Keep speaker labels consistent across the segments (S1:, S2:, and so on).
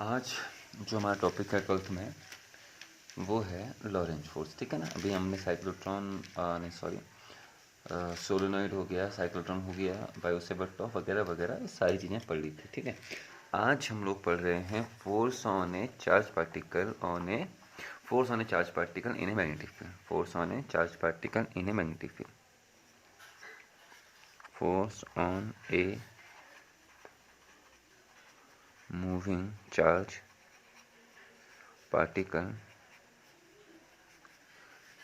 S1: आज जो हमारा टॉपिक है 12th में वो है लॉरेंज फोर्स। ठीक है ना। अभी हमने सोलेनॉइड हो गया, साइक्लोट्रॉन हो गया, बायोसेवर्ट वगैरह वगैरह ये सारी चीज़ें पढ़ ली थी। ठीक है। आज हम लोग पढ़ रहे हैं force on A charge particle in a magnetic field. Force on A charge particle in a magnetic field. Force on a moving charge particle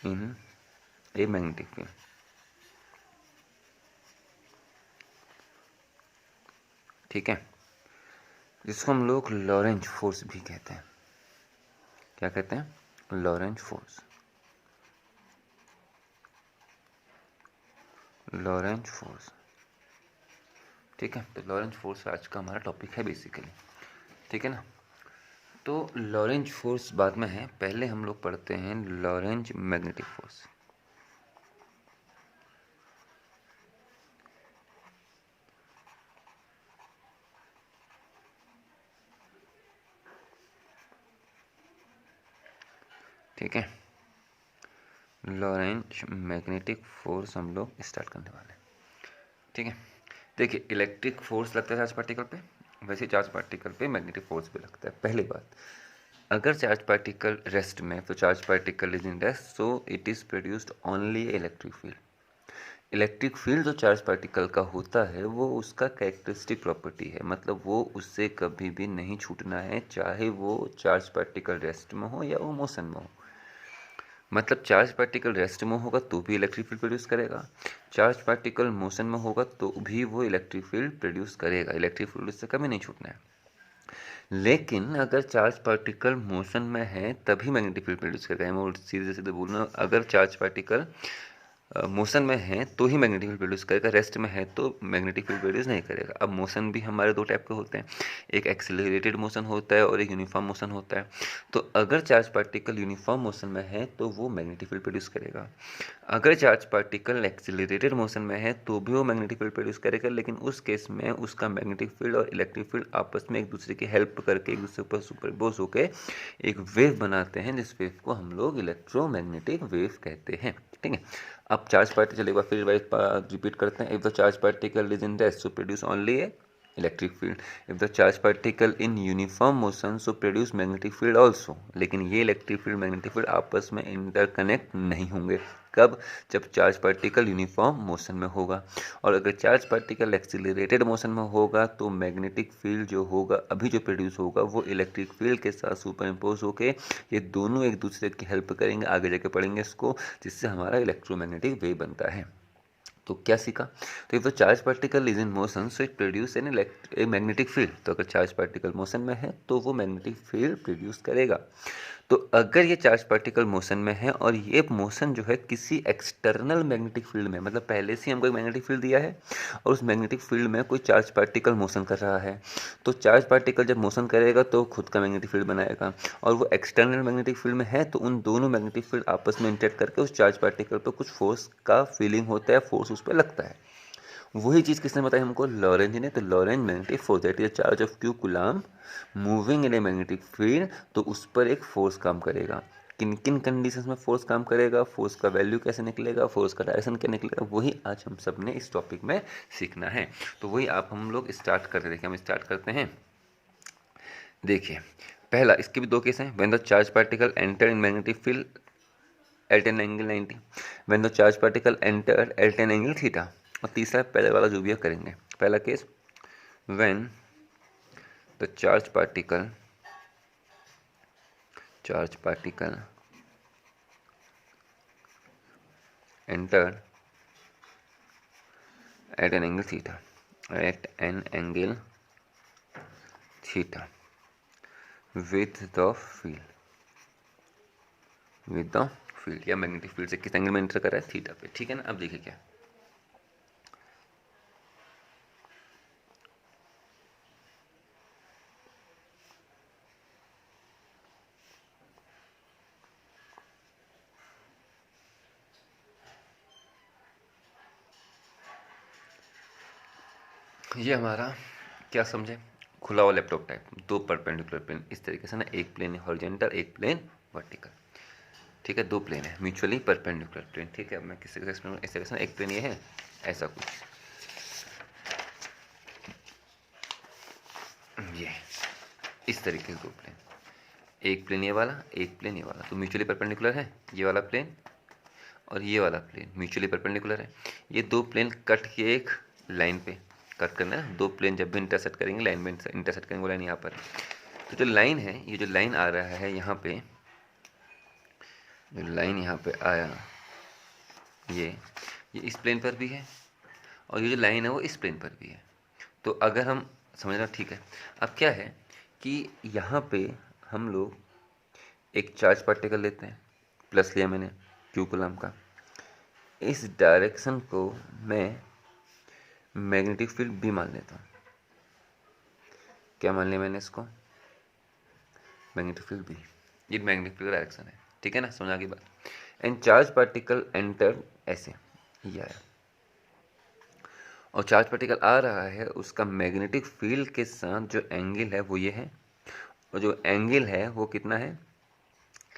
S1: in a magnetic field. ठीक है, जिसको हम लोग लॉरेंज फोर्स भी कहते हैं। क्या कहते हैं? Lorentz force. Lorentz force. ठीक है, तो लॉरेंज फोर्स आज का हमारा टॉपिक है बेसिकली। ठीक है ना। तो लॉरेंज फोर्स बाद में है, पहले हम लोग पढ़ते हैं लॉरेंज मैग्नेटिक फोर्स। ठीक है, लॉरेंज मैग्नेटिक फोर्स हम लोग स्टार्ट करने वाले हैं। ठीक है, देखिए इलेक्ट्रिक फोर्स लगता है चार्ज पार्टिकल पे, वैसे चार्ज पार्टिकल पे मैग्नेटिक फोर्स भी लगता है। पहली बात, अगर चार्ज पार्टिकल रेस्ट में तो charge particle is in rest, so it is produced only electric field. Electric field जो चार्ज पार्टिकल का होता है वो उसका कैरेक्टरिस्टिक प्रॉपर्टी है, मतलब वो उससे कभी भी नहीं छूटना है, चाहे वो चार्ज पार्टिकल रेस्ट में हो या वो मोशन में हो। मतलब चार्ज पार्टिकल रेस्ट में होगा तो भी इलेक्ट्रिक फील्ड प्रोड्यूस करेगा, चार्ज पार्टिकल मोशन में होगा तो भी वो इलेक्ट्रिक फील्ड प्रोड्यूस करेगा। इलेक्ट्रिक फील्ड उससे कभी नहीं छूटना है। लेकिन अगर चार्ज पार्टिकल मोशन में है तभी मैग्नेटिक फील्ड प्रोड्यूस करेगा। मैं सीधे सीधे बोलूँ, अगर चार्ज पार्टिकल मोशन में है तो ही मैग्नेटिक फील्ड प्रोड्यूस करेगा, रेस्ट में है तो मैग्नेटिक फील्ड प्रोड्यूस नहीं करेगा। अब मोशन भी हमारे दो टाइप के होते हैं, एक एक्सेलरेटेड मोशन होता है और एक यूनिफॉर्म मोशन होता है। तो अगर चार्ज पार्टिकल यूनिफॉर्म मोशन में है तो वो मैग्नेटिक फील्ड प्रोड्यूस करेगा। अगर चार्ज पार्टिकल एक्सेलरेटेड मोशन में है तो भी वो मैग्नेटिक फील्ड प्रोड्यूस करेगा, लेकिन उस केस में उसका मैग्नेटिक फील्ड और इलेक्ट्रिक फील्ड आपस में एक दूसरे की हेल्प करके एक दूसरे पर सुपरपोज होकर एक वेव बनाते हैं, जिस वेव को हम लोग इलेक्ट्रोमैग्नेटिक वेव कहते हैं। ठीक है। अब चार्ज पार्टिकल एक बार फिर रिपीट करते हैं। If the charge particle is in rest so produce only A electric field. If the charge particle in uniform motion so produce magnetic field also. लेकिन ये इलेक्ट्रिक फील्ड मैग्नेटिक फील्ड आपस में interconnect नहीं होंगे। कब? जब चार्ज पार्टिकल यूनिफॉर्म मोशन में होगा। और अगर चार्ज पार्टिकल एक्सीलरेटेड मोशन में होगा तो मैग्नेटिक फील्ड जो होगा अभी जो प्रोड्यूस होगा वो इलेक्ट्रिक फील्ड के साथ सुपरइम्पोज होके ये दोनों एक दूसरे की हेल्प करेंगे। आगे जाके पढ़ेंगे इसको, जिससे हमारा इलेक्ट्रोमैग्नेटिक वेव बनता है। तो क्या सीखा? तो if the charge particle is in motion so it produce an magnetic field. तो अगर चार्ज पार्टिकल मोशन में है तो वो मैग्नेटिक फील्ड प्रोड्यूस करेगा। तो अगर ये चार्ज पार्टिकल मोशन में है और ये मोशन जो है किसी एक्सटर्नल मैग्नेटिक फील्ड में, मतलब पहले से हमको एक मैग्नेटिक फील्ड दिया है और उस मैग्नेटिक फील्ड में कोई चार्ज पार्टिकल मोशन कर रहा है, तो चार्ज पार्टिकल जब मोशन करेगा तो खुद का मैग्नेटिक फील्ड बनाएगा, और वो एक्सटर्नल मैग्नेटिक फील्ड में है तो उन दोनों मैग्नेटिक फील्ड आपस में इंटरेक्ट करके उस चार्ज पार्टिकल पर कुछ फोर्स का फीलिंग होता है, फोर्स उस पर लगता है। वही चीज़ किसने बताई हमको? लॉरेंज ने। तो Lorentz magnetic force that is charge of Q coulomb moving in a magnetic field, तो उस पर एक फोर्स काम करेगा। किन किन कंडीशंस में फोर्स काम करेगा, फोर्स का वैल्यू कैसे निकलेगा, फोर्स का डायरेक्शन क्या निकलेगा, वही आज हम सब ने इस टॉपिक में सीखना है। तो वही आप हम लोग स्टार्ट करते, देखिए हम स्टार्ट करते हैं। देखिए पहला, इसके भी दो केस हैं। When the charge particle enter in magnetic field at an angle 90, when the charge particle enter eight an angle theta. और तीसरा पहले वाला जो भी है करेंगे। पहला case, when the charge particle enter at an angle theta with the field या मैग्नेटिक फील्ड से किस एंगल में एंटर कर रहा है? थीटा पे। ठीक है ना। अब देखिए क्या, ये हमारा क्या समझे, खुला हुआ लैपटॉप टाइप, दो परपेंडिकुलर प्लेन इस तरीके से ना, एक प्लेन हॉरिजॉन्टल, एक प्लेन वर्टिकल, ठीक है, दो प्लेन है म्यूचुअली परपेंडिकुलर प्लेन, ठीक है। अब मैं किसी का एक्सप्लेन इस तरीके से, एक प्लेन ये है ऐसा कुछ, ये इस तरीके से दो प्लेन, एक प्लेन ये वाला, एक प्लेन ये वाला, तो म्यूचुअली परपेंडिकुलर है ये वाला प्लेन और ये वाला प्लेन म्यूचुअली परपेंडिकुलर है। ये दो प्लेन कट के एक लाइन पे कट करना है, दो प्लेन जब भी इंटरसेक्ट करेंगे लाइन में इंटरसेक्ट करेंगे, वो लाइन यहाँ पर है। तो जो लाइन है, ये जो लाइन आ रहा है यहाँ पे, जो लाइन यहाँ पे आया, ये इस प्लेन पर भी है और ये जो लाइन है वो इस प्लेन पर भी है। तो अगर हम समझना, ठीक है। अब क्या है कि यहाँ पे हम लोग एक चार्ज पार्टिकल लेते हैं, प्लस लिया मैंने क्यू कूलम का, इस डायरेक्शन को मैं मैग्नेटिक फील्ड बी मान लेता हूँ। क्या मान लिया मैंने इसको? मैग्नेटिक फील्ड बी, ये मैग्नेटिक फील्ड डायरेक्शन है, ठीक है ना, समझा की बात। एंड चार्ज पार्टिकल एंटर, ऐसे ये आया और चार्ज पार्टिकल आ रहा है, उसका मैग्नेटिक फील्ड के साथ जो एंगल है वो ये है, और जो एंगल है वो कितना है,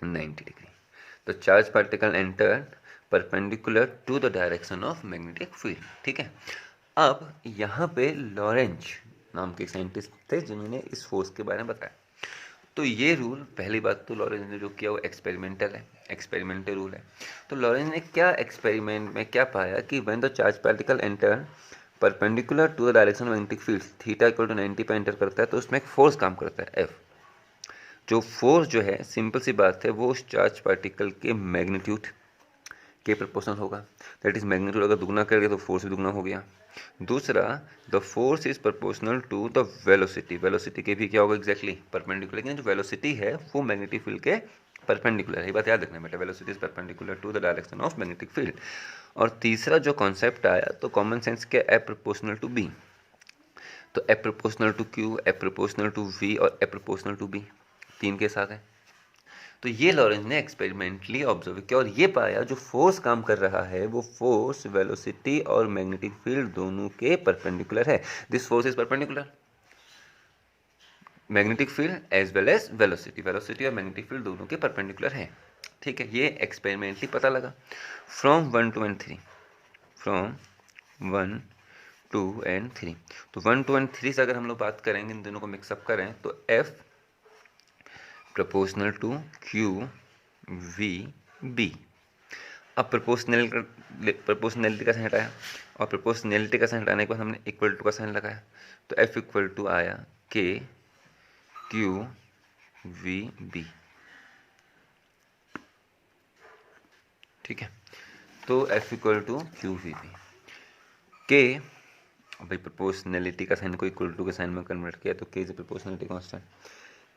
S1: 90 डिग्री। तो charge particle enter perpendicular to the direction of magnetic field, ठीक है। अब यहाँ पे लॉरेंज नाम के साइंटिस्ट थे जिन्होंने इस फोर्स के बारे में बताया। तो ये रूल, पहली बात तो लॉरेंज ने जो किया वो एक्सपेरिमेंटल है, एक्सपेरिमेंटल रूल है। तो लॉरेंज ने क्या एक्सपेरिमेंट में क्या पाया कि when the charge particle enter perpendicular to the direction of magnetic field, theta equal to 90 पे एंटर करता है, तो उसमें एक फोर्स काम करता है एफ। जो फोर्स जो है, सिंपल सी बात है, वो उस चार्ज पार्टिकल के मैग्नीट्यूड के प्रोपोर्शनल होगा। दैट इज मैग्नीट्यूड अगर दुगना कर दिया तो फोर्स भी दुगना हो गया। दूसरा, the force is proportional to the velocity, velocity के भी क्या होगा एग्जैक्टली परपेंडिकुलर, लेकिन जो वेलोसिटी है वो मैग्नेटिक फील्ड के परपेंडिकुलर है, ये बात याद रखना बेटा, velocity is perpendicular to the direction of magnetic field. और तीसरा जो कॉन्सेप्ट आया, तो कॉमन सेंस के ए प्रोपोर्शनल टू बी, तो A proportional to Q, A proportional to V और ए प्रोपोर्शनल टू बी, तीन के साथ है। तो ये लॉरेंज ने एक्सपेरिमेंटली ऑब्जर्व किया और ये पाया जो फोर्स काम कर रहा है वो फोर्स वेलोसिटी और मैग्नेटिक फील्ड दोनों के परपेंडिकुलर है। This force is perpendicular magnetic field as well as velocity, velocity और मैग्नेटिक फील्ड दोनों के परपेंडिकुलर है, ठीक है। ये एक्सपेरिमेंटली पता लगा। फ्रॉम 1 2 and 3, फ्रॉम 1 2 and 3, तो 1 2 and 3 से अगर हम लोग बात करेंगे, इन दोनों को मिक्सअप करें, तो F proportional to Q V B. अब प्रोपोर्शनैलिटी का साइन हटाया और प्रोपोर्शनैलिटी का साइन हटाने के बाद हमने इक्वल टू का साइन लगाया, तो एफ इक्वल टू आया के क्यू वी बी, ठीक है। तो F equal to Q V B K, भाई प्रोपोर्शनैलिटी का साइन को इक्वल टू के साइन में कन्वर्ट किया, तो K is proportionality constant,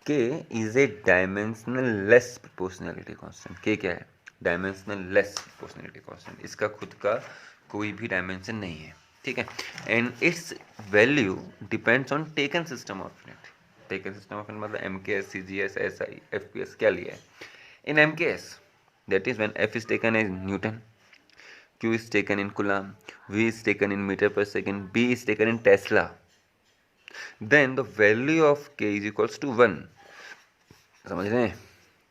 S1: K is a dimensional less proportionality constant. K क्या है? डायमेंशनल लेस प्रोपोर्शनैलिटी कांस्टेंट, इसका खुद का कोई भी डायमेंशन नहीं है, ठीक है। And it's value depends on taken system of unit. Taken system of unit मतलब MKS, CGS, SI, FPS क्या लिया है? इन MKS that is when F is taken as Newton, Q is taken in Coulomb, V is taken in meter per second, B is taken in Tesla, then the value of K is equals to 1। समझ रहे हैं?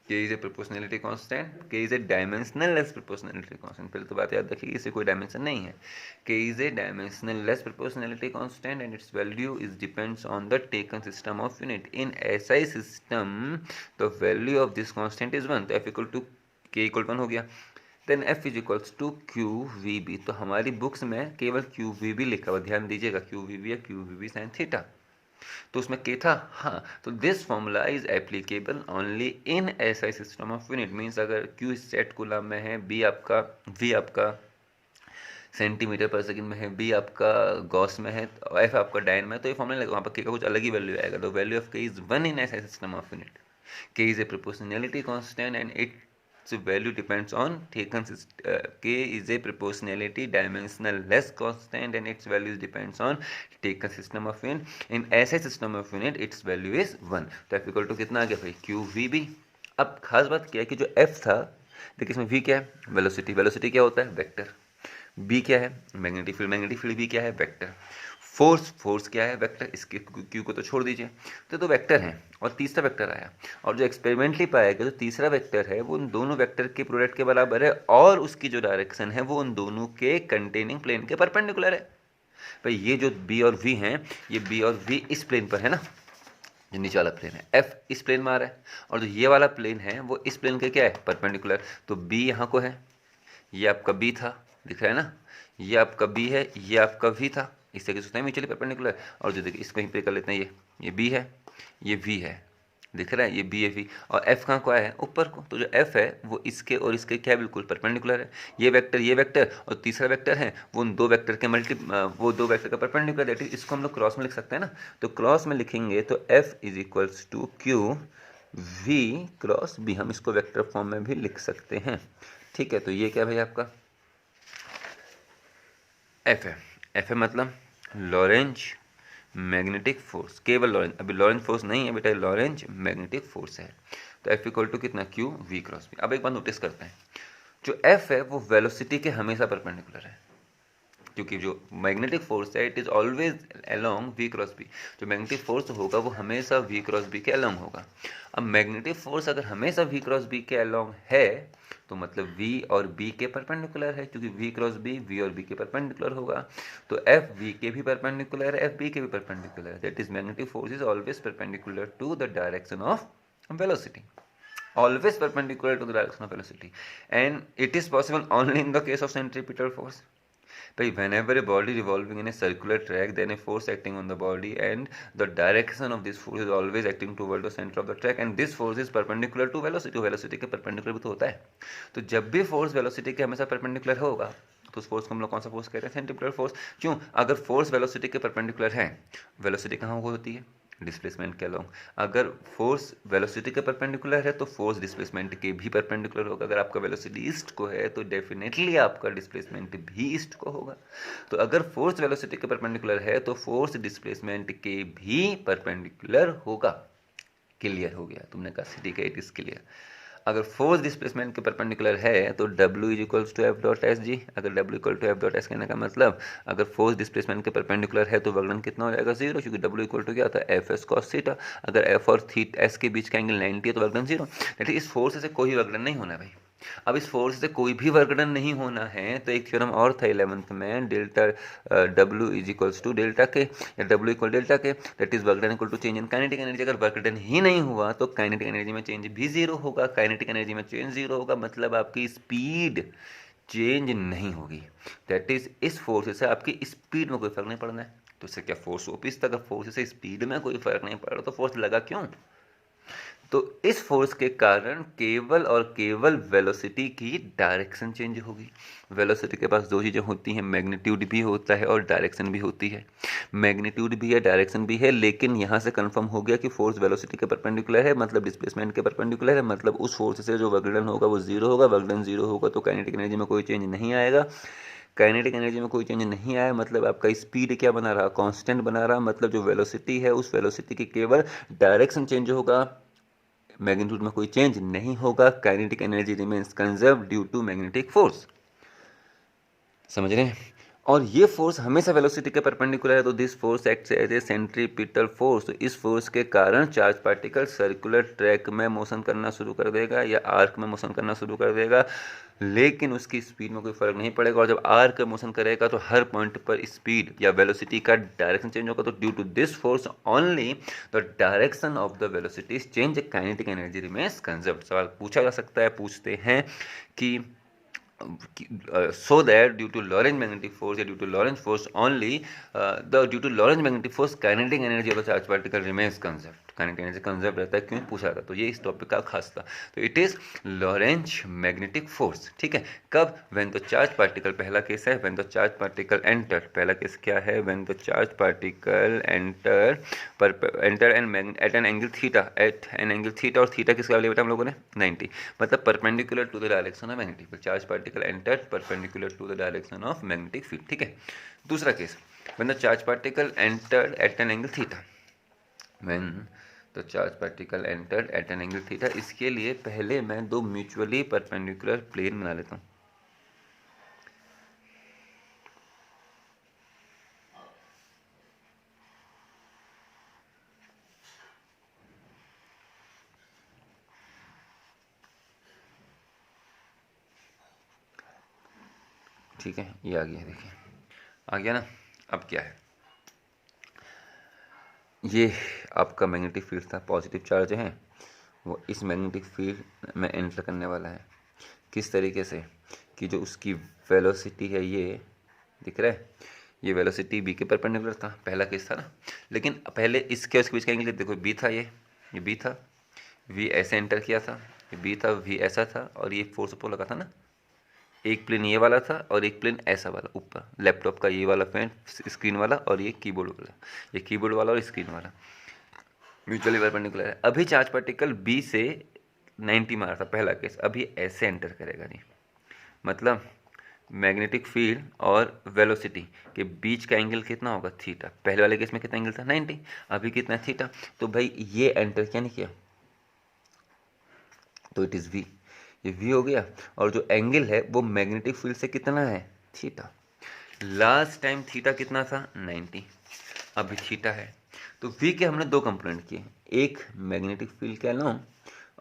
S1: K is a proportionality constant, K is a dimensional less proportionality constant। पहले तो बात याद रखिए, इससे कोई डायमेंशन नहीं है। K is a dimensional less proportionality constant and its value is depends on the taken system of unit। In SI system the value of this constant is 1, तो F equal to K equal to 1 हो गया। Then F is equals to QVB, तो हमारी books में केवल QVB लिखा हुआ, ध्यान दीजिएगा, QVB या QVB sin थीटा, तो उसमें के था, हाँ। तो this formula is applicable only in SI system of unit, means अगर Q सेट कूलम में है, V आपका सेंटीमीटर पर सेकंड में है, B आपका गॉस में है, F आपका डायन में है, तो ये फॉर्मूला लगेगा, वहाँ पर के का कुछ अलग ही वैल्यू आएगा। तो वैल्यू ऑफ के इज 1 इन SI system of unit. K is a proportionality constant and its value depends on taken K is a proportionality dimensional less constant and its values depends on taken system of unit। in SI system of unit its value is 1। तो F equal to कितना आ गया भाई? QVB। अब खास बात क्या है कि जो F था, देखिए इसमें V क्या है? वेलोसिटी, वेलोसिटी क्या होता है? वेक्टर। B क्या है? मैग्नेटिक फील्ड, मैग्नेटिक फील्ड भी क्या है? वेक्टर। फोर्स क्या है? वेक्टर। इसके क्यू को तो छोड़ दीजिए, तो दो वेक्टर हैं और तीसरा वेक्टर आया, और जो एक्सपेरिमेंटली पाया गया जो तीसरा वेक्टर है वो उन दोनों वेक्टर के प्रोडक्ट के बराबर है, और उसकी जो डायरेक्शन है वो उन दोनों के कंटेनिंग प्लेन के परपेंडिकुलर है। भाई ये जो बी और वी हैं, ये बी और वी इस प्लेन पर है ना, जो नीचे वाला प्लेन है एफ इस प्लेन में आ रहा है, और जो ये वाला प्लेन है वो इस प्लेन के क्या है? परपेंडिकुलर। तो बी यहाँ को है, ये आपका बी था, दिख रहा है ना, ये आपका बी है, ये आपका वी था, इस तरीके से म्यूचुअली परपेंडिकुलर। और जो देखिए इसको यहीं पे कर लेते हैं, ये बी है, ये वी है, दिख रहा है, ये बी है वी, और एफ कहाँ को आया है? ऊपर को। तो जो एफ है वो इसके और इसके क्या बिल्कुल परपेंडिकुलर है। ये वेक्टर और तीसरा वेक्टर है वो उन दो वेक्टर के वो दो वेक्टर का परपेंडिकुलर, दैट इज इसको हम लोग क्रॉस में लिख सकते हैं ना। तो क्रॉस में लिखेंगे तो F is equals to Q V cross B, हम इसको वेक्टर फॉर्म में भी लिख सकते हैं। ठीक है, तो ये क्या भाई आपका एफ है। एफ है मतलब लॉरेंज मैग्नेटिक फोर्स, केवल लॉरेंज, अभी लॉरेंज फोर्स नहीं है बेटा, लॉरेंज मैग्नेटिक फोर्स है। तो एफ इक्वल टू कितना? Q V cross B. अब एक बात नोटिस करते हैं, जो एफ है वो वेलोसिटी के हमेशा परपेंडिकुलर है, क्योंकि जो मैग्नेटिक फोर्स है it is always along V cross B. जो मैग्नेटिक फोर्स होगा वो हमेशा वी क्रॉस बी के अलोंग होगा। अब मैग्नेटिक फोर्स अगर हमेशा वी क्रॉस बी के अलोंग है तो मतलब v और b के परपेंडिकुलर है, क्योंकि v क्रॉस b v और b के परपेंडिकुलर होगा। तो f v के भी परपेंडिकुलर है, f b के भी परपेंडिकुलर है, that is magnetic force is always perpendicular to the direction of velocity, always perpendicular to the direction of velocity, and it is possible only in the case of centripetal force. But whenever a body revolving in a circular track, then a force acting on the body, and the direction of this force is always acting toward the center of the track, and this force is perpendicular to velocity. velocity के perpendicular भी तो होता है, तो जब भी force velocity के हमेशा perpendicular होगा तो उस फोर्स को हम लोग कौन सा फोर्स कह रहे हैं? Centripetal force. क्यों? अगर फोर्स वेलोसिटी के परपेंडिकुलर है, वेलोसिटी कहाँ होती है? डिस्प्लेसमेंट के अलोंग। अगर फोर्स वेलोसिटी के परपेंडिकुलर है तो फोर्स डिस्प्लेसमेंट के भी परपेंडिकुलर होगा। अगर आपका वेलोसिटी ईस्ट को है तो डेफिनेटली आपका डिस्प्लेसमेंट भी ईस्ट को होगा। तो अगर फोर्स वेलोसिटी के परपेंडिकुलर है तो फोर्स डिस्प्लेसमेंट के भी परपेंडिकुलर होगा। क्लियर हो गया? तुमने कहा ठीक है, इट इज क्लियर। अगर फोर्स डिस्प्लेसमेंट के परपेंडिकुलर है तो W is equals to F dot S जी। अगर W equal to F dot S कहने का मतलब अगर फोर्स डिस्प्लेसमेंट के परपेंडिकुलर है तो वर्गन कितना हो जाएगा? जीरो, क्योंकि W इक्वल टू क्या होता है? F S cos theta. अगर एफ और एस के बीच का एंगल 90 है तो वर्गन जीरो। देखिए इस फोर्स से कोई वर्गन नहीं होना भाई। अब इस फोर्स से कोई भी वर्गन नहीं होना है तो एक थ्योरम और था 11th में, delta W is equals to delta K, या W equal delta K, that is work done equal to change in kinetic energy. अगर वर्कडन ही नहीं हुआ तो काइनेटिक एनर्जी में चेंज भी जीरो होगा। काइनेटिक एनर्जी में चेंज जीरो होगा मतलब आपकी स्पीड चेंज नहीं होगी। दैट इज इस फोर्स से आपकी स्पीड में कोई फर्क नहीं पड़ना है। तो इससे क्या फोर्स वापिस था? अगर फोर्स से स्पीड में कोई फर्क नहीं पड़ रहा तो फोर्स लगा क्यों? तो इस फोर्स के कारण केवल और केवल वेलोसिटी की डायरेक्शन चेंज होगी। वेलोसिटी के पास दो चीज़ें होती हैं, मैग्नीट्यूड भी होता है और डायरेक्शन भी होती है। मैग्नीट्यूड भी है, डायरेक्शन भी है, लेकिन यहाँ से कंफर्म हो गया कि फोर्स वेलोसिटी के परपेंडिकुलर है, मतलब डिस्प्लेसमेंट के परपेंडिकुलर है, मतलब उस फोर्स से जो वर्कडन होगा वो जीरो होगा। वर्कडन जीरो होगा तो काइनेटिक एनर्जी में कोई चेंज नहीं आएगा। काइनेटिक एनर्जी में कोई चेंज नहीं आया मतलब आपका स्पीड क्या बना रहा? कांस्टेंट बना रहा। मतलब जो वेलोसिटी है उस वेलोसिटी की केवल डायरेक्शन चेंज होगा, मैग्नीट्यूड में कोई चेंज नहीं होगा। Kinetic energy remains conserve due to magnetic force. समझ रहे हैं? और ये फोर्स हमेशा वेलोसिटी के परपेंडिकुलर है, तो this force acts as a centripetal force. तो इस फोर्स के कारण चार्ज पार्टिकल सर्कुलर ट्रैक में मोशन करना शुरू कर देगा या आर्क में मोशन करना शुरू कर देगा, लेकिन उसकी स्पीड में कोई फर्क नहीं पड़ेगा। और जब आर्क में मोशन करेगा तो हर पॉइंट पर स्पीड या वेलोसिटी का डायरेक्शन चेंज होगा। तो due to this force only the direction of the velocity change, kinetic energy remains conserve. सवाल पूछा जा सकता है, पूछते हैं कि so that due to Lorentz magnetic force या due to Lorentz force only due to Lorentz magnetic force kinetic energy of the charged particle remains conserved। Kinetic energy conserve रहता है, क्यों पूछा था? तो ये इस टॉपिक का खास था। तो it is Lorentz magnetic force. ठीक है, कब? व्हेन द चार्ज पार्टिकल, पहला केस है when the charge particle enter. पहला केस क्या है? When the charge particle enter and at an angle theta, at an angle theta, और थीटा किसका लिया बेटा हम लोगों ने? 90, मतलब perpendicular to the direction of magnetic field. Charge particle enter perpendicular to the direction of magnetic field. ठीक है, दूसरा case when the charge particle enter eight an angle theta, when the charge particle enter eight an angle theta. इसके लिए पहले मैं दो mutually perpendicular plane बना लेता हूँ। ठीक है, ये आ गया, देखिए आ गया ना। अब क्या है, ये आपका मैग्नेटिक फील्ड था, पॉजिटिव चार्ज है वो इस मैग्नेटिक फील्ड में एंटर करने वाला है। किस तरीके से कि जो उसकी वेलोसिटी है, ये दिख रहा है, ये वेलोसिटी बी के परपेंडिकुलर था, पहला केस था ना। लेकिन पहले इसके और इसके बीच का एंगल देखो, बी था, ये बी था, वी ऐसे एंटर किया था, ये बी था, वी ऐसा था, और ये फोर्स ऊपर लगा था ना। एक प्लेन ये वाला था और एक प्लेन ऐसा वाला ऊपर, लैपटॉप का ये वाला प्लेन स्क्रीन वाला, और ये कीबोर्ड वाला, ये कीबोर्ड वाला और स्क्रीन वाला म्यूचुअली परपेंडिकुलर है। अभी चार्ज पार्टिकल बी से 90 मारा था, पहला केस, अभी ऐसे एंटर करेगा नहीं, मतलब मैग्नेटिक फील्ड और वेलोसिटी के बीच का एंगल कितना होगा, थीटा। पहले वाले केस में कितना एंगल था, 90, अभी कितना है, थीटा। तो भाई ये एंटर क्या नहीं किया, तो इट इज़ वी, ये वी हो गया। और जो एंगल है वो मैग्नेटिक फील्ड से कितना है, थीटा। लास्ट टाइम थीटा कितना था, 90, अभी थीटा है। तो वी के हमने दो कंपोनेंट किए, एक मैग्नेटिक फील्ड के अलोंग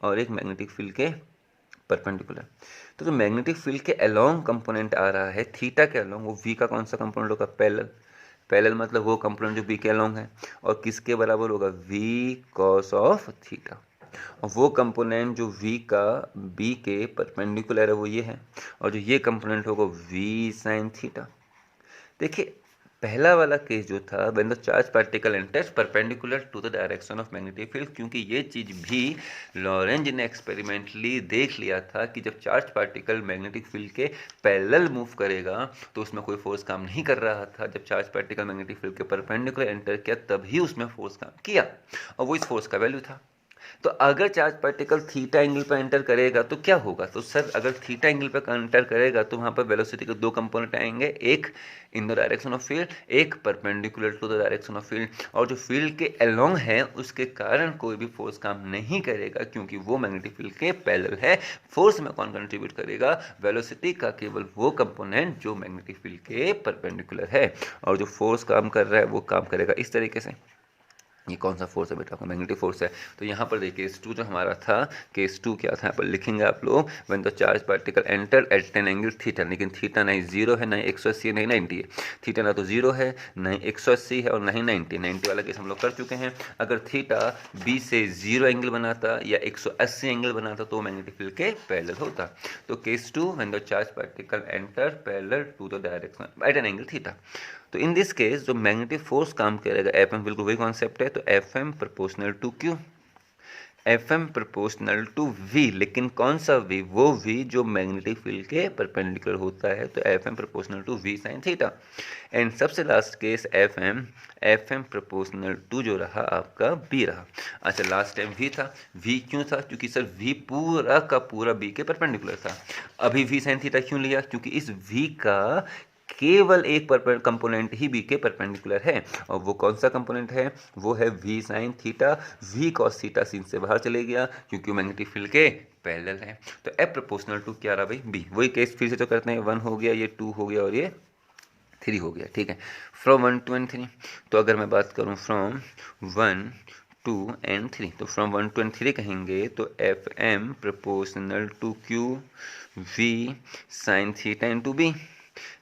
S1: और एक मैग्नेटिक फील्ड के परपेंडिकुलर। तो जो मैग्नेटिक फील्ड के अलोंग कंपोनेंट आ रहा है थीटा के अलोंग, वो वी का कौन सा कंपोनेंट होगा, पैरेलल। पैरेलल मतलब वो कंपोनेंट जो बी के अलोंग है, और किसके बराबर होगा, वी कॉस ऑफ थीटा। और वो कंपोनेंट जो v का b के परपेंडिकुलर है वो ये है, और जो ये कंपोनेंट होगा v साइन थीटा। देखिए पहला वाला केस जो था, when the charge particle enters perpendicular to the direction of magnetic field, क्योंकि ये चीज़ भी लॉरेंज ने एक्सपेरिमेंटली देख लिया था कि जब चार्ज पार्टिकल मैग्नेटिक फील्ड के पैरेलल मूव करेगा तो उसमें कोई फोर्स काम नहीं कर रहा था। जब चार्ज पार्टिकल मैग्नेटिक फील्ड के परपेंडिकुलर एंटर किया तभी उसमें फोर्स काम किया, और वो इस फोर्स का वैल्यू था। तो अगर चार्ज पार्टिकल थीटा एंगल पर एंटर करेगा तो क्या होगा, तो सर अगर थीटा एंगल पर एंटर करेगा तो वहाँ पर वेलोसिटी के दो कंपोनेंट आएंगे, एक in the direction of field, एक perpendicular to the direction of field. और जो फील्ड के अलोंग है उसके कारण कोई भी फोर्स काम नहीं करेगा, क्योंकि वो मैग्नेटिक फील्ड के पैरेलल है। फोर्स में कौन कंट्रीब्यूट करेगा, वेलोसिटी का केवल वो कंपोनेंट जो मैग्नेटिक फील्ड के परपेंडिकुलर है, और जो फोर्स काम कर रहा है वो काम करेगा इस तरीके से। ये कौन सा फोर्स है बेटा, आपका मैग्नेटिक फोर्स है। तो यहाँ पर देखिए केस 2 जो हमारा था, केस 2 क्या था, यहाँ पर लिखेंगे आप लोग, when the charge particle enter eight an angle theta, लेकिन थीटा नहीं 0 है, नहीं 180 है, नहीं 90 है। थीटा ना तो 0 है, नहीं 180 है, और नहीं 90 वाला केस हम लोग कर चुके हैं। अगर थीटा बी से 0 एंगल बनाता या 180 एंगल बनाता तो मैग्नेटिक फील्ड के पैरेलल होता। तो case 2 when the charge particle enter parallel to the direction at an angle theta. तो इन दिस केस जो मैग्नेटिक फोर्स काम करेगा, एफ एम बिल्कुल वही कॉन्सेप्ट है, तो F M proportional to Q, F M proportional to V, लेकिन कौन सा वी, वो वी जो मैग्नेटिक फील्ड के परपेंडिकुलर होता है, तो F M proportional to V sine theta. And सबसे last case F M proportional to जो रहा आपका बी रहा। अच्छा लास्ट टाइम वी था, वी क्यों था, क्योंकि सर वी पूरा का पूरा बी के परपेंडिकुलर था। अभी वी साइन थीटा क्यों लिया, क्योंकि इस वी का केवल एक कंपोनेंट ही बी के परपेंडिकुलर है, और वो कौन सा कंपोनेंट है, वो है V sine theta. V cos theta scene से बाहर चले गया क्योंकि मैग्नेटिक फील्ड के पैरेलल है। तो एफ प्रोपोर्शनल टू क्या रहा भाई, बी। वही केस फिर से जो करते हैं, 1 हो गया, ये 2 हो गया, और ये 3 हो गया, ठीक है। फ्रॉम 1 2 and 3, तो अगर मैं बात करूँ फ्रॉम 1 2 and 3, तो फ्रॉम 1 2 and 3 कहेंगे तो F M proportional to Q V sine theta into B,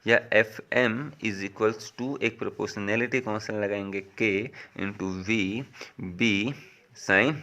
S1: या F M is equals to एक प्रोपोर्शनैलिटी कांस्टेंट लगाएंगे K into V B sine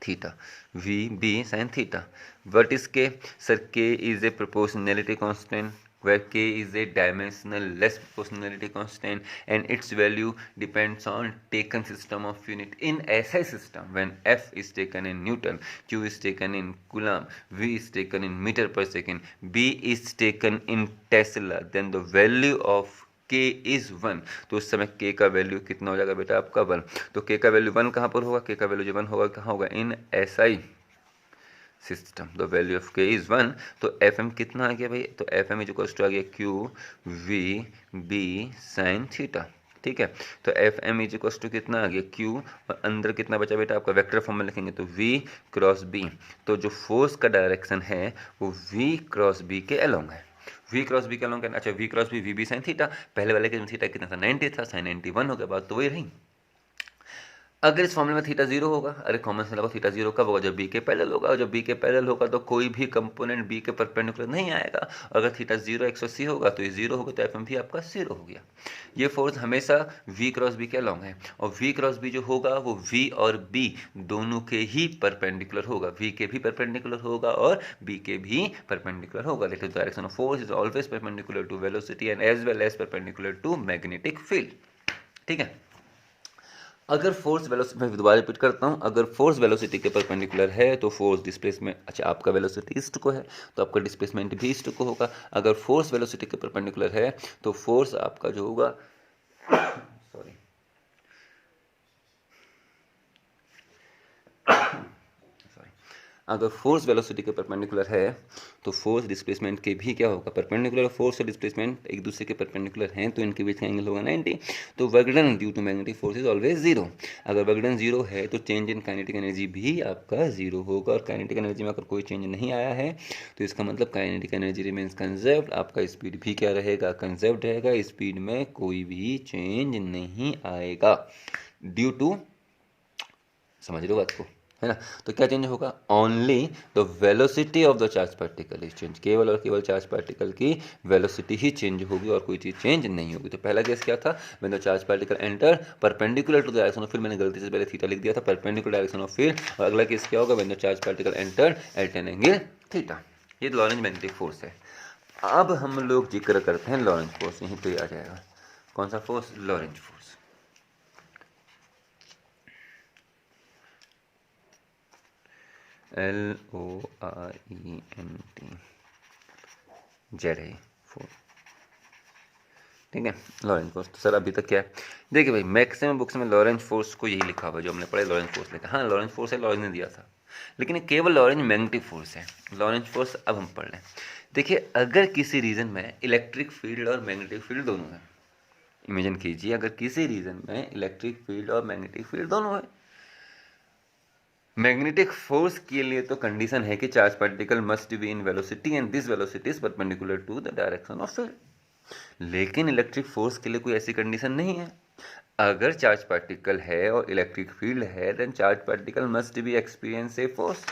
S1: theta, V B sine theta. What is K, sir K is a proportionality constant where k is a dimensional less proportionality constant and its value depends on taken system of unit. In SI system, when f is taken in Newton, q is taken in Coulomb, v is taken in meter per second, b is taken in Tesla, then the value of k is 1। तो उस समय k का value कितना हो जाएगा बेटा आपका 1। तो k का वैल्यू 1 कहाँ पर होगा, k का वैल्यू जो 1 होगा कहाँ होगा, in SI system, the value of K is 1। तो एफ एम कितना आ गया भाई, तो F M is equals to आ गया Q V B sine theta, ठीक है। तो F M is equals to कितना आ गया क्यू, और अंदर कितना बचा बेटा आपका, वेक्टर फॉर्म में लिखेंगे तो वी क्रॉस बी। तो जो फोर्स का डायरेक्शन है वो वी क्रॉस बी के अलोंग है, वी क्रॉस बी के अलोंग है। अच्छा V cross B, V B sine theta, पहले वाले के थीटा कितना था 90 था, साइन 91 हो गया, बात तो वही रही। अगर इस फॉर्मूले में थीटा जीरो होगा, अरे कॉमन से लगा थीटा जीरो कब होगा, जब बी के पैरेलल होगा, और जब बी के पैरेलल होगा तो कोई भी कंपोनेंट बी के परपेंडिकुलर नहीं आएगा। अगर थीटा जीरो 180 होगा तो ये जीरो होगा, तो एफ एम भी आपका जीरो हो गया। ये फोर्स हमेशा वी क्रॉस बी के अलॉन्ग है, और वी क्रॉस बी जो होगा वो वी और बी दोनों के ही परपेंडिकुलर होगा, वी के भी परपेंडिकुलर होगा और बी के भी परपेंडिकुलर होगा। That is direction of force is always perpendicular to velocity and as well as perpendicular to magnetic field. ठीक है, अगर फोर्स वेलोसिटी, मैं दोबारा रिपीट करता हूँ, अगर फोर्स वेलोसिटी के परपेंडिकुलर है तो फोर्स डिस्प्लेसमेंट, अच्छा आपका वेलोसिटी ईस्ट को है तो आपका डिस्प्लेसमेंट भी ईस्ट को होगा। अगर फोर्स वेलोसिटी के परपेंडिकुलर है तो फोर्स आपका जो होगा सॉरी अगर फोर्स वेलोसिटी के परपेंडिकुलर है तो फोर्स डिस्प्लेसमेंट के भी क्या होगा परपेंडिकुलर। फोर्स और डिस्प्लेसमेंट एक दूसरे के परपेंडिकुलर हैं तो इनके बीच का एंगल होगा 90। तो work done due to magnetic force is always zero. अगर वर्क डन जीरो है तो चेंज इन काइनेटिक एनर्जी भी आपका जीरो होगा, और काइनेटिक एनर्जी में अगर कोई चेंज नहीं आया है तो इसका मतलब काइनेटिक एनर्जी रिमेन्स कंजर्व्ड। आपका स्पीड भी क्या रहेगा, कंजर्व्ड रहेगा, स्पीड में कोई भी चेंज नहीं आएगा ड्यू टू, समझ लो बात को, है ना। तो क्या चेंज होगा, only the velocity of the charge particle is change, केवल और केवल चार्ज पार्टिकल की वेलोसिटी ही चेंज होगी और कोई चीज़ चेंज नहीं होगी। तो पहला केस क्या था, when the charge particle enter perpendicular to the direction of field, मैंने गलती से पहले थीटा लिख दिया था, परपेंडिकुलर डायरेक्शन ऑफ फील्ड। और अगला केस क्या होगा, when the charge particle enter eight an angle theta. ये लॉरेंज मैग्नेटिक फोर्स है। अब हम लोग जिक्र करते हैं लॉरेंज फोर्स, यहीं पे आ जाएगा कौन सा force, Lorentz force. LORENT Z है फोर, ठीक है, लॉरेंज फोर्स। तो सर अभी तक क्या है, देखिए भाई मैक्सिमम बुक्स में लॉरेंज फोर्स को यही लिखा हुआ है जो हमने पढ़ा, लॉरेंज फोर्स लिखा। हाँ लॉरेंज फोर्स है, लॉरेंज ने दिया था, लेकिन ये केवल लॉरेंज मैग्नेटिक फोर्स है। लॉरेंज फोर्स अब हम पढ़ लें। देखिए अगर किसी रीजन में इलेक्ट्रिक फील्ड और मैग्नेटिक फील्ड दोनों है, इमेजिन कीजिए अगर किसी रीजन में इलेक्ट्रिक फील्ड और मैग्नेटिक फील्ड दोनों है, मैग्नेटिक फोर्स के लिए तो कंडीशन है कि charge particle must be in velocity and this velocity is perpendicular to the direction of field. लेकिन इलेक्ट्रिक फोर्स के लिए कोई ऐसी कंडीशन नहीं है। अगर चार्ज पार्टिकल है और इलेक्ट्रिक फील्ड है then charge particle must be experience a force.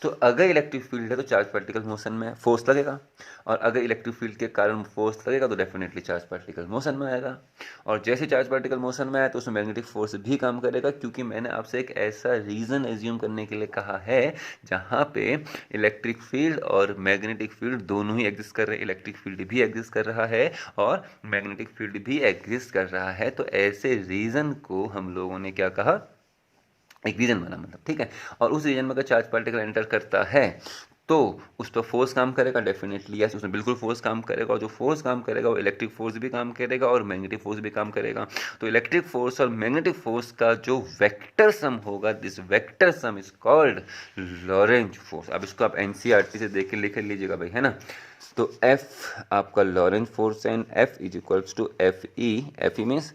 S1: तो अगर इलेक्ट्रिक फील्ड है तो चार्ज पार्टिकल मोशन में फोर्स लगेगा, और अगर इलेक्ट्रिक फील्ड के कारण फोर्स लगेगा तो डेफिनेटली चार्ज पार्टिकल मोशन में आएगा। और जैसे चार्ज पार्टिकल मोशन में आए तो उसमें मैग्नेटिक फोर्स भी काम करेगा, क्योंकि मैंने आपसे एक ऐसा रीजन एज्यूम करने के लिए कहा है जहाँ पे इलेक्ट्रिक फील्ड और मैग्नेटिक फील्ड दोनों ही एग्जिस्ट कर रहे हैं। इलेक्ट्रिक फील्ड भी एग्जिस्ट कर रहा है और मैग्नेटिक फील्ड भी एग्जिस्ट कर रहा है। तो ऐसे रीजन को हम लोगों ने क्या कहा, एक रीजन बना मतलब, ठीक है। और उस रीजन में अगर चार्ज पार्टिकल एंटर करता है तो उस पर फोर्स काम करेगा, डेफिनेटली यस उसमें बिल्कुल फोर्स काम करेगा, और जो फोर्स काम करेगा वो इलेक्ट्रिक फोर्स भी काम करेगा और मैग्नेटिक फोर्स भी काम करेगा। तो इलेक्ट्रिक फोर्स और मैग्नेटिक फोर्स का जो वेक्टर सम होगा, this vector sum is called Lorentz force. अब इसको आप एनसीईआरटी से देख के लिख लीजिएगा भाई, है ना। तो एफ आपका Lorentz force and F is equals to F E means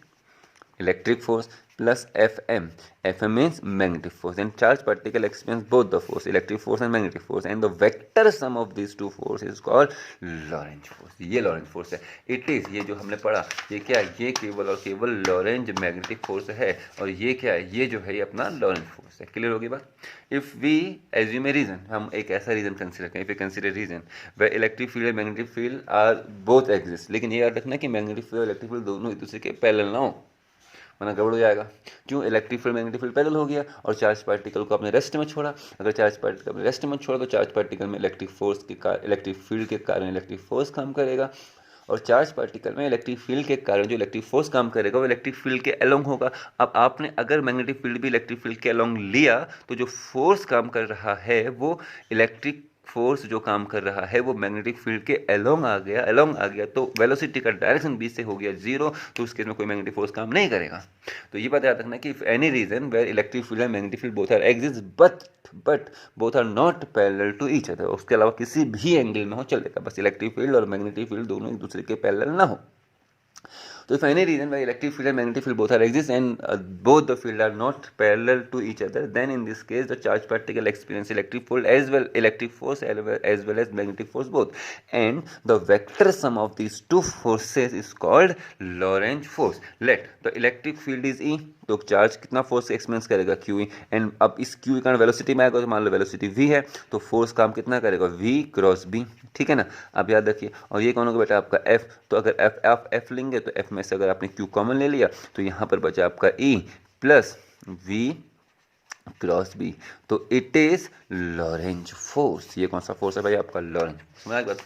S1: electric force plus Fm. Fm means magnetic force, and charge particle experience both the force, electric force and magnetic force, and the vector sum of these two forces is called Lorentz force. ये Lorentz force है। It is, ये जो हमने पढ़ा ये क्या है, ये केवल और केवल लॉरेंज मैग्नेटिक फोर्स है, और ये क्या है, ये जो है ये अपना लॉरेंज फोर्स है। क्लियर होगी बात। If we assume a region, हम एक ऐसा रीजन कंसिडर करें, if we consider region where electric field और magnetic field are both exist, लेकिन ये याद रखना कि मैग्नेटिक फील्ड और इलेक्ट्रिक फील्ड दोनों एक दूसरे के पैरेलल ना हो, वरना गड़बड़ हो जाएगा। क्यों, electric field magnetic field parallel हो गया और चार्ज पार्टिकल को अपने रेस्ट में छोड़ा। अगर चार्ज पार्टिकल अपने रेस्ट में छोड़ा तो चार्ज पार्टिकल में इलेक्ट्रिक फोर्स के कारण, इलेक्ट्रिक फील्ड के कारण इलेक्ट्रिक फोर्स काम करेगा, और चार्ज पार्टिकल में इलेक्ट्रिक फील्ड के कारण जो इलेक्ट्रिक फोर्स काम करेगा वो इलेक्ट्रिक फील्ड के अलोंग होगा। अब आपने अगर मैग्नेटिक फील्ड भी इलेक्ट्रिक फील्ड के अलोंग लिया तो जो फोर्स काम कर रहा है वो इलेक्ट्रिक फोर्स जो काम कर रहा है वो मैग्नेटिक फील्ड के अलोंग आ गया, तो वेलोसिटी का डायरेक्शन बी से हो गया जीरो, तो उस केस में कोई मैग्नेटिक फोर्स काम नहीं करेगा। तो ये बात याद रखना कि if any region where electric field and magnetic field both are exist but both are not parallel to each other, उसके अलावा किसी भी एंगल में हो चलेगा, बस इलेक्ट्रिक फील्ड और मैग्नेटिक फील्ड दोनों एक दूसरे के पैरेलल ना हो। तो So if any reason where electric field and magnetic field both are exist and both the field are not parallel to each other, then in this case the charged particle experience electric field as well, electric force as well as magnetic force both, and the vector sum of these two forces is called Lorentz force. Let the electric field is E, तो charge कितना force experience करेगा Q, and अब इस Q का velocity में आएगा तो मान लो वेलोसिटी v है, तो फोर्स काम कितना करेगा v क्रॉस b, ठीक है ना। अब याद रखिए, और ये कौन होगा बेटा आपका f, तो अगर f लेंगे तो f में से अगर आपने q कॉमन ले लिया तो यहाँ पर बचा आपका e plus v cross B, तो इट इज लॉरेंज फोर्स। ये कौन सा फोर्स है भाई आपका लॉरेंज, समझ बात।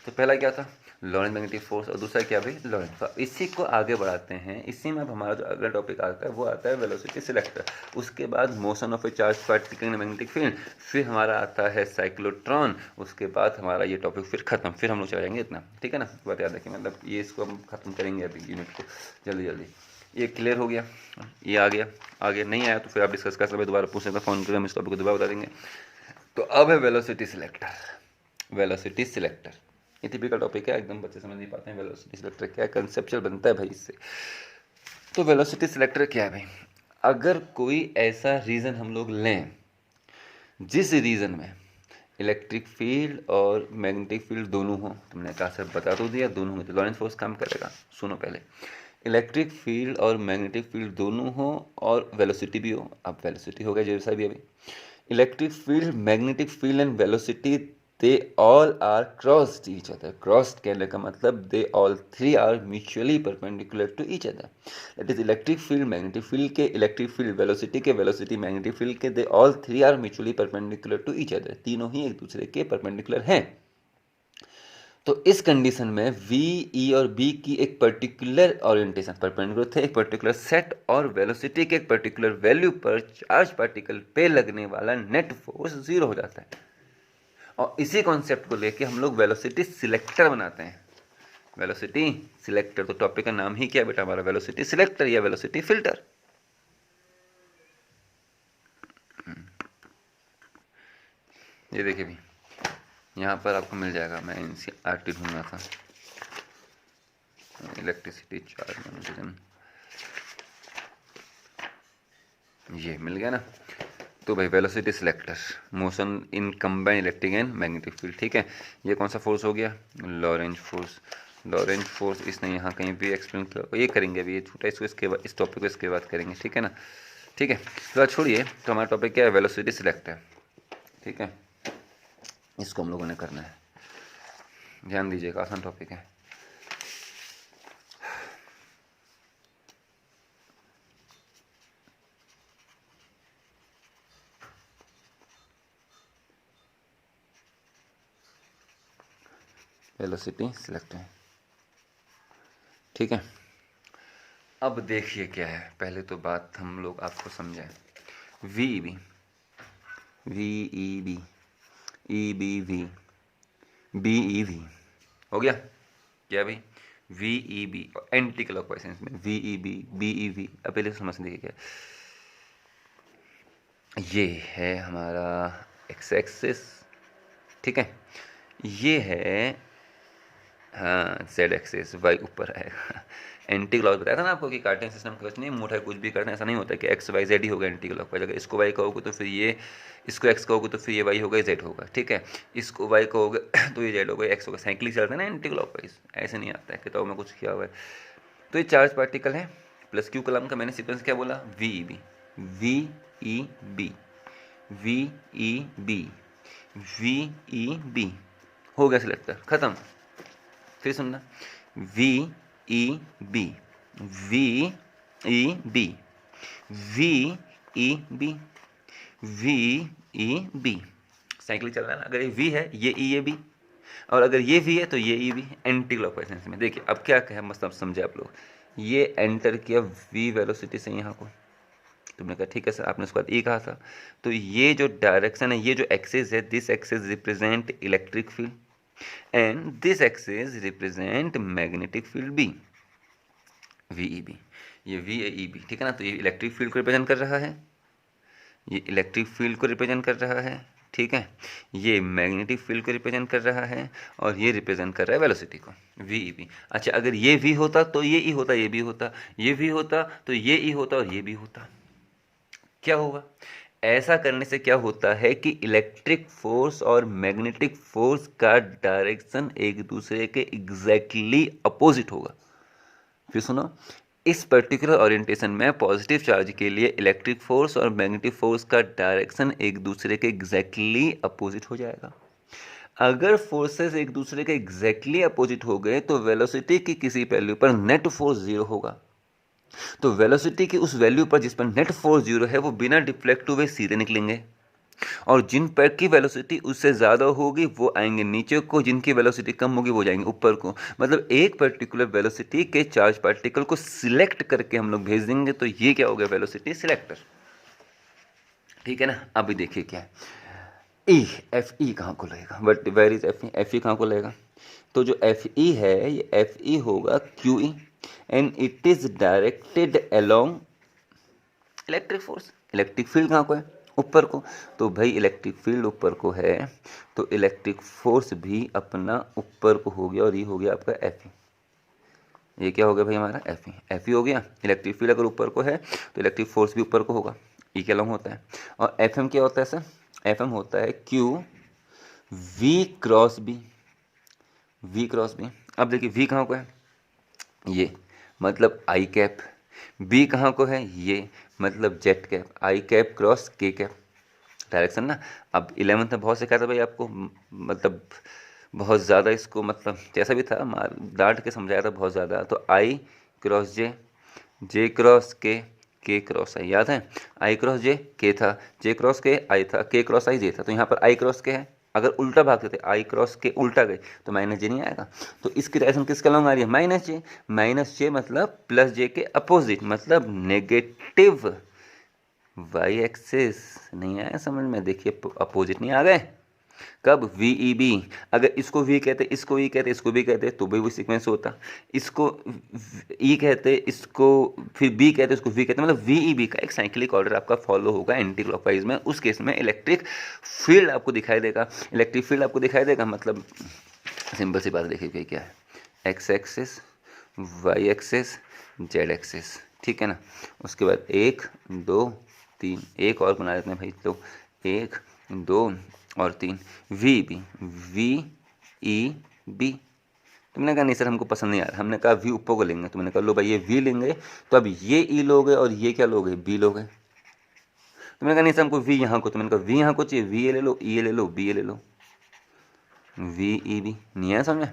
S1: तो पहला क्या था लॉरेंज मैग्नेटिक फोर्स, और दूसरा क्या भाई लॉरेंज। तो इसी को आगे बढ़ाते हैं, इसी में अब हमारा जो अगला टॉपिक आता है वो आता है वेलोसिटी सिलेक्टर, उसके बाद motion of A charge particle in magnetic field, फिर हमारा आता है साइक्लोट्रॉन, उसके बाद हमारा ये टॉपिक फिर खत्म, फिर हम लोग चले जाएंगे इतना, ठीक है ना। बात याद रखिए, मतलब ये इसको हम खत्म करेंगे अभी यूनिट को जल्दी जल्दी। ये क्लियर हो गया, ये आ गया, आगे नहीं आया तो फिर आप डिस्कस कर सकते, दोबारा पूछ सकते, फ़ोन करके हम इस टॉपिक को दोबारा बता देंगे। तो अब है वेलोसिटी सिलेक्टर। वेलोसिटी सिलेक्टर ये टिपिकल टॉपिक है, एकदम बच्चे समझ नहीं पाते हैं वेलोसिटी सिलेक्टर क्या है, कंसेप्चुअल बनता है भाई इससे। तो वेलोसिटी सिलेक्टर क्या है भाई, अगर कोई ऐसा रीज़न हम लोग लें जिस रीज़न में इलेक्ट्रिक फील्ड और मैग्नेटिक फील्ड दोनों हो, तुमने कहा सर बता तो दिया दोनों हो, तो लॉरेंस फोर्स काम करेगा। सुनो पहले, इलेक्ट्रिक फील्ड और मैग्नेटिक फील्ड दोनों हो और वेलोसिटी भी हो, अब वेलोसिटी हो गया जैसा भी अभी, electric field magnetic field and velocity they all are crossed each other. Crossed कहने का मतलब they all three are mutually perpendicular to each other, that is electric field magnetic field के, इलेक्ट्रिक फील्ड वेलोसिटी के, velocity magnetic field के, they all three are mutually perpendicular to each other, तीनों ही एक दूसरे के परपेंडिकुलर हैं। तो इस कंडीशन में V, E और B की एक पर्टिकुलर ओरिएंटेशन परपेंडिकुलर थे, एक पर्टिकुलर सेट और वेलोसिटी के एक पर्टिकुलर वैल्यू पर चार्ज पार्टिकल पे लगने वाला नेट फोर्स जीरो हो जाता है। और इसी कॉन्सेप्ट को लेके हम लोग वेलोसिटी सिलेक्टर बनाते हैं। वेलोसिटी सिलेक्टर, तो टॉपिक का नाम ही क्या बेटा हमारा, वेलोसिटी सिलेक्टर या वेलोसिटी फिल्टर। ये देखिए भी यहाँ पर आपको मिल जाएगा, मैं NCERT ढूंढना था, इलेक्ट्रिसिटी चार्ज मैग्नेटिज्म, ये मिल गया ना। तो भाई velocity selector, motion in combined electric and magnetic field, ठीक है। ये कौन सा फोर्स हो गया, लॉरेंज फोर्स। लॉरेंज फोर्स इसने यहाँ कहीं भी एक्सप्लेन किया, ये करेंगे अभी, ये छूटा इसको, इसके बाद इस टॉपिक को इसके बाद करेंगे, ठीक है ना। ठीक है, तो छोड़िए, तो हमारा टॉपिक क्या है, वेलोसिटी सिलेक्टर, ठीक है। इसको हम लोगों ने करना है, ध्यान दीजिएगा, आसान टॉपिक है। वेलोसिटी सिलेक्टर, ठीक है। अब देखिए क्या है, पहले तो बात हम लोग आपको समझाएं, VEB, VEB, EBV, BEV हो गया क्या भाई, VEB एंटी क्लॉकवाइज सेंस में, VEB, BEV। अब पहले समझ लीजिए क्या, ये है हमारा एक्स एक्सिस, ठीक है, ये है हाँ जेड एक्सिस, वाई ऊपर आएगा। एंटी क्लॉक बताया था ना आपको कि कार्टेशियन सिस्टम कुछ नहीं, मुठा कुछ भी करना ऐसा नहीं होता कि एक्स वाई जेड ही होगा एंटी क्लॉक वाइज। अगर इसको वाई कहोगे तो फिर ये, इसको एक्स कहोगे तो फिर ये वाई होगा, जेड होगा, ठीक है। इसको वाई कहोगे तो ये जेड होगा, एक्स होगा, साइकिल चलता है ना एंटी क्लॉक वाइज, ऐसे नहीं आता है किताब में कुछ किया हुआ है। तो ये चार्ज पार्टिकल है प्लस क्यू कलम का, मैंने सीक्वेंस क्या बोला, VEB, VEB, VEB, VEB हो गया सिलेक्टर, खत्म। फिर सुनना, VEB, VEB, VEB, VEB, cycle चल रहा है ना। अगर ये V है ये E ये B, और अगर ये V है तो ये E B, anti clockwise sense में। देखिए अब क्या कहे, मस्त अब समझे आप लोग, ये एंटर किया V वेलोसिटी से यहाँ को, तुमने कहा ठीक है सर, आपने उसके बाद E कहा था, तो ये जो डायरेक्शन है, ये जो एक्सिस है, this axis represent electric field and this axis represent magnetic field B, VEB, ये VEB, ठीक है ना। तो ये इलेक्ट्रिक फील्ड को रिप्रेजेंट कर रहा है, ये इलेक्ट्रिक फील्ड को रिप्रेजेंट कर रहा है, ठीक है, ये मैग्नेटिक फील्ड को रिप्रेजेंट कर रहा है और ये रिप्रेजेंट कर रहा है वेलोसिटी को, वी ई बी। अच्छा, अगर ये वी होता तो ये ई होता, ये भी होता, ये वी होता तो ये ई होता और ये भी होता। क्या होगा? ऐसा करने से क्या होता है कि इलेक्ट्रिक फोर्स और मैग्नेटिक फोर्स का डायरेक्शन एक दूसरे के एग्जैक्टली अपोजिट होगा। फिर सुनो, इस पर्टिकुलर ओरिएंटेशन में पॉजिटिव चार्ज के लिए इलेक्ट्रिक फोर्स और मैग्नेटिक फोर्स का डायरेक्शन एक दूसरे के एग्जैक्टली अपोजिट हो जाएगा। अगर फोर्सेस एक दूसरे के एग्जैक्टली अपोजिट हो गए तो वेलोसिटी की किसी वैल्यू पर नेट फोर्स जीरो होगा। तो वेलोसिटी की उस वैल्यू पर जिस पर नेट फोर्स जीरो है वो बिना डिफ्लेक्ट हुए सीधे निकलेंगे, और जिन पर की वेलोसिटी उससे ज़्यादा होगी वो आएंगे नीचे को, जिनकी वेलोसिटी कम होगी वो जाएंगे ऊपर को। मतलब एक पर्टिकुलर वेलोसिटी के चार्ज पार्टिकल को सिलेक्ट करके हम लोग भेज देंगे, तो ये क्या हो गया? Velocity selector. ठीक है ना? अभी देखिए क्या है, ई एफ ई कहाँ को लगेगा? But where is F E कहाँ को लगेगा? तो जो एफ ई है ये एफ ई होगा Q E, and it is directed along electric force. Electric field कहाँ को है? ऊपर को। तो भाई इलेक्ट्रिक फील्ड ऊपर को है तो इलेक्ट्रिक फोर्स भी अपना ऊपर को हो गया, और ये हो गया आपका एफ ई। ये क्या हो गया भाई हमारा? F E. एफ ई हो गया। इलेक्ट्रिक फील्ड अगर ऊपर को है तो इलेक्ट्रिक फोर्स भी ऊपर को होगा, ई के अलोंग होता है। और एफ एम क्या होता है सर? एफ एम होता है Q V cross B. V cross B. अब देखिए वी कहाँ को है? ये मतलब आई कैप। बी कहाँ को है? ये मतलब जेट कैप। आई कैप क्रॉस के कैप, डायरेक्शन ना। अब 11th में बहुत सिखाया था भाई आपको, मतलब बहुत ज़्यादा इसको, मतलब जैसा भी था मार डांट के समझाया था बहुत ज़्यादा। तो आई क्रॉस जे, जे क्रॉस के क्रॉस आई, याद है? आई क्रॉस जे के था, जे क्रॉस के आई था, के क्रॉस आई जे था। तो यहाँ पर आई क्रॉस के है, अगर उल्टा भागते थे आई क्रॉस के उल्टा गए तो माइनस जे नहीं आएगा। तो इसकी डायरेक्शन किसके अलॉन्ग आ रही है? माइनस जे। माइनस जे मतलब प्लस जे के अपोजिट, मतलब नेगेटिव वाई एक्सिस। नहीं आया समझ में? देखिए अपोजिट नहीं आ गए। कब? V E B. अगर इसको वी कहते, इसको ई कहते, इसको बी कहते तो भी वो सीक्वेंस होता। इसको ई कहते, इसको फिर बी कहते, इसको वी कहते, मतलब वी ई बी का एक साइक्लिक ऑर्डर आपका फॉलो होगा एंटी क्लॉकवाइज में। उस केस में इलेक्ट्रिक फील्ड आपको दिखाई देगा। इलेक्ट्रिक फील्ड आपको दिखाई देगा मतलब सिंपल सी बात देखिए क्या है, X axis, Y axis, Z axis. ठीक है ना? उसके बाद 1 2 3, एक और बना देते हैं भाई, तो 1 2 और 3, V B, V E B. तुमने कहा नहीं सर हमको पसंद नहीं आ रहा। हमने कहा वी ऊपर को लेंगे, तुमने कहा लो भाई ये वी लेंगे, तो अब ये ई लोगे और ये क्या लोगे? बी लोगे। तुमने कहा नहीं सर हमको वी यहाँ को, तुमने कहा वी यहाँ को चाहिए, वी ए ले लो, ई ए ले लो, बी ए ले लो, वी ई बी। नहीं है समझ?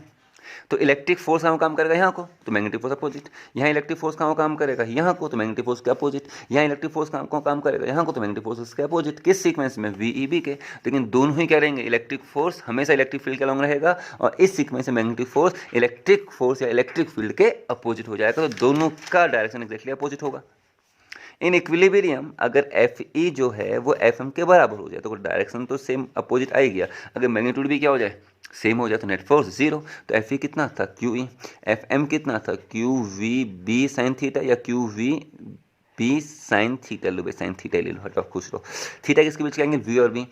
S1: तो इलेक्ट्रिक फोर्स कहाँ काम करेगा? यहाँ को, तो मैग्नेटिक फोर्स अपोजिट। यहाँ इलेक्ट्रिक फोर्स कहाँ काम करेगा? यहाँ को, तो मैग्नेटिक फोर्स के अपोजिट। यहाँ इलेक्ट्रिक फोर्स कहाँ को काम करेगा? यहाँ को, तो मैग्नेटिक फोर्स के अपोजिट। किस सीक्वेंस में? वी ई बी के। लेकिन दोनों ही क्या रहेंगे? इलेक्ट्रिक फोर्स हमेशा इलेक्ट्रिक फील्ड के अलॉन्ग रहेगा, और इस सीक्वेंस में मैग्नेटिक फोर्स इलेक्ट्रिक फोर्स या इलेक्ट्रिक फील्ड के अपोजिट हो जाएगा। तो दोनों का डायरेक्शन एक्जैक्टली अपोजिट होगा। इन इक्विलिब्रियम अगर एफ ई जो है वो एफ एम के बराबर हो जाए तो डायरेक्शन तो सेम अपोजिट आ ही गया। अगर मैग्नीट्यूड भी क्या हो जाए? सेम हो जाए तो नेट फोर्स जीरो। तो एफ ई कितना था? Q E. एफ एम कितना था? Q V B sine theta, या Q V B sine theta. लो भाई साइन थीटा ले लो, हटाओ खुश रहो। थीटा किसके बीच आएंगे? वी और बी।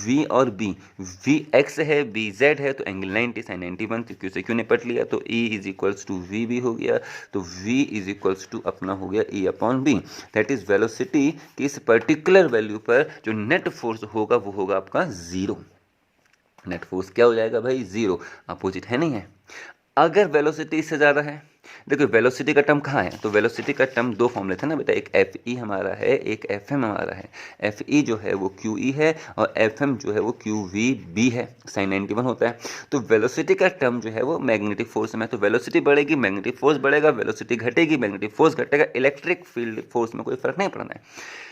S1: वी और बी, वी एक्स है बी जेड है, तो एंगल 90 साइन 91, तो क्यू से क्यू निपट लिया, तो E is equals to V B हो गया। तो वी इज इक्वल्स टू अपना हो गया E upon B. That is velocity की इस पर्टिकुलर वैल्यू पर जो नेट फोर्स होगा वो होगा आपका जीरो। नेट फोर्स क्या हो जाएगा भाई? जीरो। अपोजिट है नहीं है? अगर वेलोसिटी इससे ज़्यादा है, देखो वेलोसिटी का टर्म कहाँ है? तो वेलोसिटी का टर्म दो फॉर्म लेते हैं ना बेटा, एक एफ ई हमारा है, एक एफ एम हमारा है। एफ ई जो है वो क्यू ई है, और एफ एम जो है वो क्यू वी बी है, साइन 91 होता है। तो वेलोसिटी का टर्म जो है वो मैग्नेटिक फोर्स में, तो वेलोसिटी बढ़ेगी मैग्नेटिक फोर्स बढ़ेगा, वेलोसिटी घटेगी मैग्नेटिक फोर्स घटेगा। इलेक्ट्रिक फील्ड फोर्स में कोई फर्क नहीं पड़ना है।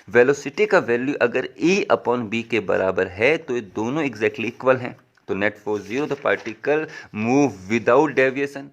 S1: वेलोसिटी का वैल्यू अगर ई अपॉन बी के बराबर है तो ये दोनों एग्जैक्टली इक्वल हैं, तो नेट फोर्स जीरो, तो पार्टिकल मूव विदाउट डेविएशन,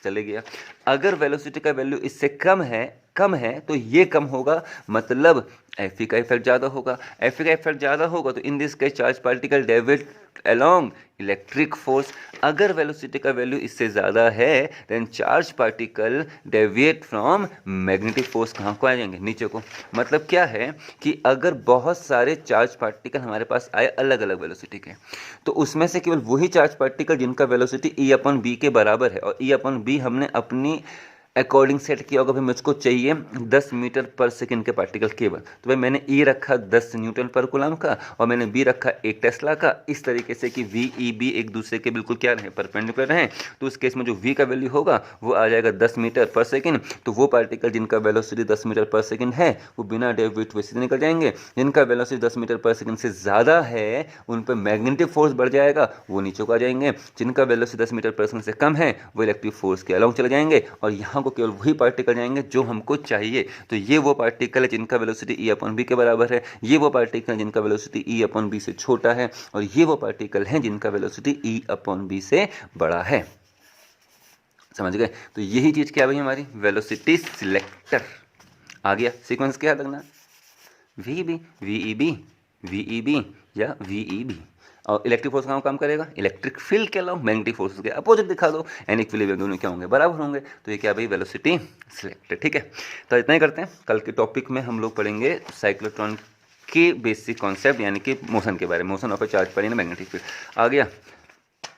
S1: चले गया। अगर वेलोसिटी का वैल्यू इससे कम है, कम है तो ये कम होगा, मतलब एफ का इफेक्ट ज़्यादा होगा। एफ का इफेक्ट ज़्यादा होगा तो in this case charge particle deviate along electric force. अगर वेलोसिटी का वैल्यू इससे ज़्यादा है then charge particle deviate from magnetic force. कहाँ को आ जाएंगे? नीचे को। मतलब क्या है कि अगर बहुत सारे चार्ज पार्टिकल हमारे पास आए अलग अलग वेलोसिटी के, तो उसमें से केवल वही चार्ज पार्टिकल जिनका वेलोसिटी ई अपन बी के बराबर है, और ई अपन बी हमने अपनी अकॉर्डिंग सेट किया होगा। भाई मुझको चाहिए 10 मीटर पर सेकंड के पार्टिकल केवल, तो भाई मैंने ई रखा 10 न्यूटन पर कूलम का और मैंने बी रखा 1 टेस्ला का, इस तरीके से कि वी ई बी एक दूसरे के बिल्कुल क्या रहे, परपेंडिकुलर हैं। तो उस केस में जो वी का वैल्यू होगा वो आ जाएगा 10 मीटर पर सेकंड। तो वो पार्टिकल जिनका वेलोसिटी 10 मीटर पर सेकंड है वो बिना डेविएट हुए सीधे निकल जाएंगे। जिनका वेलोसिटी 10 मीटर पर सेकंड से ज़्यादा है उन पर मैग्नेटिक फोर्स बढ़ जाएगा, वो नीचे को आ जाएंगे। जिनका वेलोसिटी 10 मीटर पर सेकंड से कम है वो इलेक्ट्रिक फोर्स के अलोंग चले जाएंगे, और यहाँ को केवल वही पार्टिकल जाएंगे जो हमको चाहिए। तो ये वो पार्टिकल है जिनका वेलोसिटी ई अपन बी के बराबर है, ये वो पार्टिकल जिनका वेलोसिटी ई अपन बी से छोटा है, और ये वो पार्टिकल हैं जिनका वेलोसिटी ई अपन बी से बड़ा है। समझ गए? तो यही चीज़ क्या भाई हमारी वेलोसिटी सिलेक्टर आ गया। सीक्वेंस क्या लगना? V B, V E B, V E B या वी ई बी। और इलेक्ट्रिक फोर्स कहाँ काम करेगा? इलेक्ट्रिक फील्ड के अलावा मैग्नेटिक फोर्सेस के अपोजिट दिखा दो, एंड इक्विलिब्रियम दोनों क्या होंगे? बराबर होंगे। तो ये क्या भाई? Velocity selector. ठीक है, तो इतना ही करते हैं। कल के टॉपिक में हम लोग पढ़ेंगे साइक्लोट्रॉन के बेसिक कॉन्सेप्ट, यानी कि मोशन के बारे में। मोशन ऑफ ए चार्ज पर मैग्नेटिक फील्ड आ गया,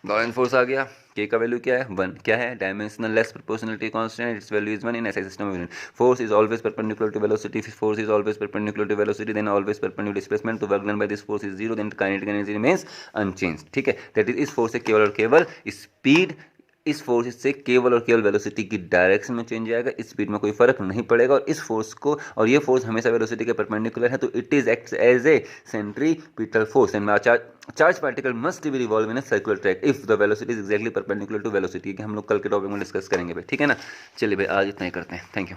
S1: लॉरेंट फोर्स आ गया, के का वैल्यू क्या है? 1। क्या है? Dimensionless proportionality constant, its value is 1 in SI system of unit. Force is always perpendicular to velocity, force is always perpendicular to velocity, then always perpendicular displacement, तो work done by this force is 0, then kinetic energy remains unchanged. ठीक है, that is इस force से केवल और केवल speed, इस force से केवल और केवल वेलोसिटी की डायरेक्शन में चेंज आएगा, इस स्पीड में कोई फर्क नहीं पड़ेगा। और इस फोर्स को, और ये फोर्स हमेशा वेलोसिटी के परपेंडिकुलर है, तो it is act as a centripetal force and charge particle must be revolve in a circular track if the velocity is exactly perpendicular to velocity. हम लोग कल के टॉपिक में डिस्कस करेंगे भाई। ठीक है ना? चलिए भाई आज इतना ही करते हैं। Thank you.